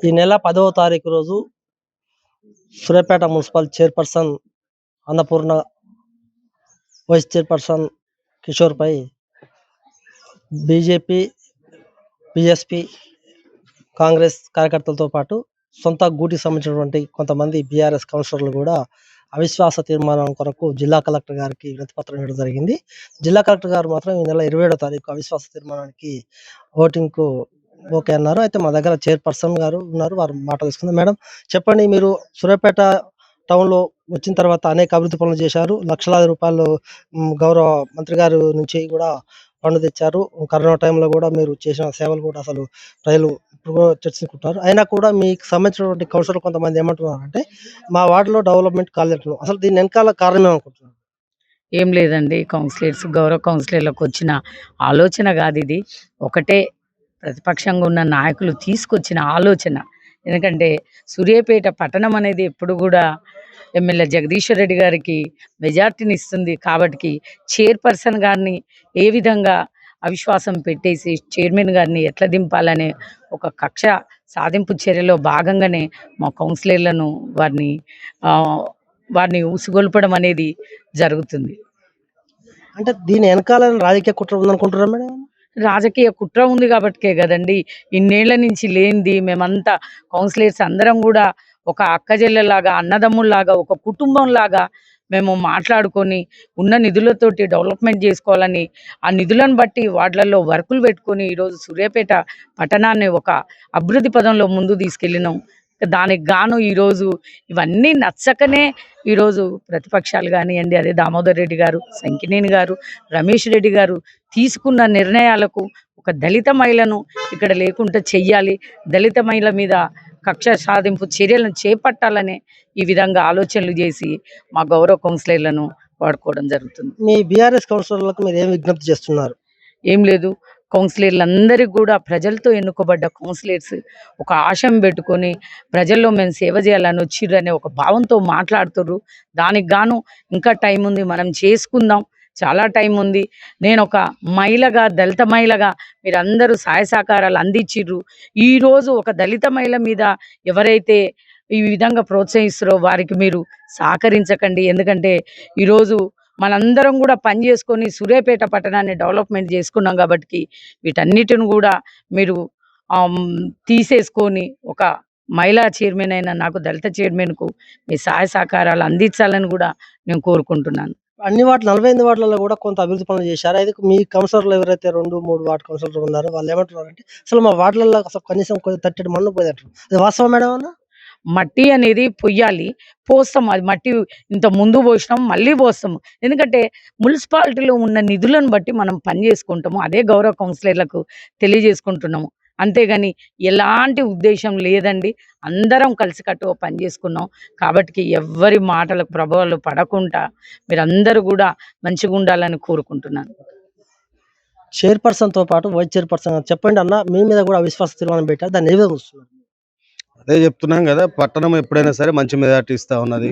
ఈ నెల 10వ తారీఖు రోజు Suryapet municipal chairperson Annapurna, vice chairperson కిషోర్పై బీజేపీ, బీఎస్పీ, కాంగ్రెస్ కార్యకర్తలతో పాటు సొంత గూటికి సంబంధించినటువంటి కొంతమంది బీఆర్ఎస్ కౌన్సిలర్లు కూడా అవిశ్వాస తీర్మానం కొరకు జిల్లా కలెక్టర్ గారికి వినతిపత్రం ఇవ్వడం జరిగింది. జిల్లా కలెక్టర్ గారు మాత్రం ఈ నెల 27వ తారీఖు అవిశ్వాస తీర్మానానికి ఓటింగ్కు ఓకే అన్నారు. అయితే మా దగ్గర చైర్పర్సన్ గారు ఉన్నారు, వారు మాట తీసుకుందాం. మేడం, చెప్పండి, మీరు సూర్యాపేట టౌన్లో వచ్చిన తర్వాత అనేక అభివృద్ధి పనులు చేశారు. లక్షలాది రూపాయలు గౌరవ మంత్రి గారి నుంచి కూడా ఫండ్ తెచ్చారు. కరోనా టైంలో కూడా మీరు చేసిన సేవలు కూడా అసలు ప్రజలు ఇప్పుడు కూడా చర్చించుకుంటారు. అయినా కూడా మీకు సంబంధించినటువంటి కౌన్సిలర్ కొంతమంది ఏమంటున్నారంటే మా వార్డులో డెవలప్మెంట్ కాలేదు. అసలు దీని వెనకాల కారణం ఏమనుకుంటున్నారు? ఏం లేదండి, కౌన్సిలర్స్ గౌరవ కౌన్సిలర్లకు వచ్చిన ఆలోచన కాదు ఇది. ఒకటే ప్రతిపక్షంగా ఉన్న నాయకులు తీసుకొచ్చిన ఆలోచన. ఎందుకంటే సూర్యాపేట పట్టణం అనేది ఎప్పుడు కూడా ఎమ్మెల్యే జగదీశ్వర్ రెడ్డి గారికి మెజార్టీని ఇస్తుంది. కాబట్టి చైర్పర్సన్ గారిని ఏ విధంగా అవిశ్వాసం పెట్టేసి చైర్మన్ గారిని ఎట్లా దింపాలనే ఒక కక్ష సాధింపు చర్యలో భాగంగానే మా కౌన్సిలర్లను వారిని ఉసిగొల్పడం అనేది జరుగుతుంది. అంటే దీని వెనకాల రాజకీయ కుట్ర ఉందనుకుంటున్నారా మేడం? రాజకీయ కుట్ర ఉంది కాబట్టికే కదండి ఇన్నేళ్ల నుంచి లేనిది. మేమంతా కౌన్సిలర్స్ అందరం కూడా ఒక అక్కజెల్లెలాగా, అన్నదమ్ముల్లాగా, ఒక కుటుంబంలాగా మేము మాట్లాడుకొని ఉన్న నిధులతోటి డెవలప్మెంట్ చేసుకోవాలని, ఆ నిధులను బట్టి వాటిలలో వర్కులు పెట్టుకొని ఈరోజు సూర్యాపేట పట్టణాన్ని ఒక అభివృద్ధి పదంలో ముందు తీసుకెళ్ళినాం. దానికి గాను ఈరోజు ఇవన్నీ నచ్చకనే ఈరోజు ప్రతిపక్షాలు కానివ్వండి, అదే దామోదర్ రెడ్డి గారు, సంకినేని గారు, రమేష్ రెడ్డి గారు తీసుకున్న నిర్ణయాలకు ఒక దళిత మహిళను ఇక్కడ లేకుండా చెయ్యాలి, దళిత మహిళ మీద కక్ష సాధింపు చర్యలను చేపట్టాలనే ఈ విధంగా ఆలోచనలు చేసి మా గౌరవ కౌన్సిలర్లను వాడుకోవడం జరుగుతుంది. మీ బీఆర్ఎస్ కౌన్సిలర్లకు మీరు ఏం విజ్ఞప్తి చేస్తున్నారు? ఏం లేదు, కౌన్సిలర్లందరికీ కూడా ప్రజలతో ఎన్నుకోబడ్డ కౌన్సిలర్స్ ఒక ఆశయం పెట్టుకొని ప్రజల్లో మేము సేవ చేయాలని వచ్చిర్రు అనే ఒక భావంతో మాట్లాడుతుర్రు. దానికి గాను ఇంకా టైం ఉంది, మనం చేసుకుందాం, చాలా టైం ఉంది. నేను ఒక మహిళగా, దళిత మహిళగా మీరందరూ సహాయ సహకారాలు అందించిర్రు. ఈరోజు ఒక దళిత మహిళ మీద ఎవరైతే ఈ విధంగా ప్రోత్సహిస్తారో వారికి మీరు సహకరించకండి. ఎందుకంటే ఈరోజు మనందరం కూడా పని చేసుకొని సూర్యాపేట పట్టణాన్ని డెవలప్మెంట్ చేసుకున్నాం. కాబట్టి వీటన్నిటిని కూడా మీరు తీసేసుకొని ఒక మహిళా చైర్మన్ అయినా నాకు దళిత చైర్మన్కు మీ సహాయ సహకారాలు అందించాలని కూడా నేను కోరుకుంటున్నాను. అన్ని వార్డు 48 వార్డులలో కూడా కొంత అభివృద్ధి పనులు చేశారు. అయితే మీ కౌన్సిలర్లు ఎవరైతే 2, 3 వార్డు కౌన్సిలర్లు ఉన్నారో వాళ్ళు ఏమంటున్నారంటే అసలు మా వార్డులలో అసలు కనీసం 30 మన్ను పోయేటట్టు. అది వాస్తవం మేడం అన్న? మట్టి అనేది పొయ్యాలి, పోస్తాం. అది మట్టి ఇంత ముందు పోసినాం, మళ్ళీ పోస్తాము. ఎందుకంటే మున్సిపాలిటీలో ఉన్న నిధులను బట్టి మనం పని చేసుకుంటాము. అదే గౌరవ కౌన్సిలర్లకు తెలియజేసుకుంటున్నాము. అంతేగాని ఎలాంటి ఉద్దేశం లేదండి. అందరం కలిసికట్టుగా పని చేసుకున్నాం. కాబట్టి ఎవరి మాటలకు ప్రభావాలు పడకుండా మీరందరూ కూడా మంచిగా ఉండాలని కోరుకుంటున్నాను. చైర్పర్సన్తో పాటు వైస్ చైర్పర్సన్ చెప్పండి అన్న, మీ మీద కూడా అవిశ్వాస తీర్మానం పెట్టారు, దాన్ని ఏ విధంగా చూస్తున్నారు? అదే చెప్తున్నాం కదా, పట్టణం ఎప్పుడైనా సరే మంచి మెజార్టీ ఇస్తూ ఉన్నది.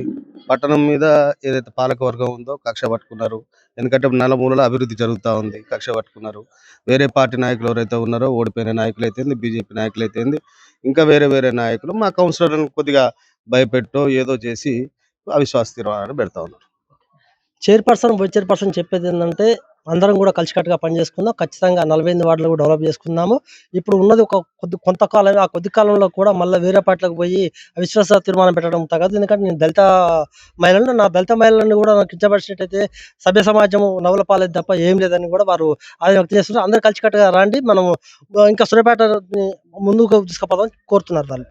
పట్టణం మీద ఏదైతే పాలకవర్గం ఉందో కక్ష పట్టుకున్నారు. ఎందుకంటే నలుమూలల అభివృద్ధి జరుగుతూ ఉంది, కక్ష పట్టుకున్నారు. వేరే పార్టీ నాయకులు ఎవరైతే ఉన్నారో, ఓడిపోయిన నాయకులు అయితేంది, బీజేపీ నాయకులు అయితేంది, ఇంకా వేరే వేరే నాయకులు మా కౌన్సిలర్లను కొద్దిగా భయపెట్టో ఏదో చేసి అవిశ్వాస తీర్మానాన్ని పెడతా ఉన్నారు. చైర్పర్సన్, వైస్ చైర్పర్సన్ చెప్పేది ఏంటంటే అందరం కూడా కలిసికట్టుగా పనిచేసుకుందాం, ఖచ్చితంగా 48 వార్డులు కూడా డెవలప్ చేసుకుందాము. ఇప్పుడు ఉన్నది ఒక కొంతకాలమే, ఆ కొద్ది కాలంలో కూడా మళ్ళీ వేరే పార్టీలకు పోయి అవిశ్వాస తీర్మానం పెట్టడం తగదు. ఎందుకంటే నేను నా దళిత మహిళలను కూడా కించపరిచినట్టయితే సభ్య సమాజం నవ్వుల పాలేదు తప్ప ఏం లేదని కూడా వారు అది వ్యక్తం చేస్తున్నారు. అందరూ కలిసికట్టుగా రండి, మనం ఇంకా సూర్యాపేట ముందుకు తీసుకుపోదాం కోరుతున్నారు వాళ్ళు.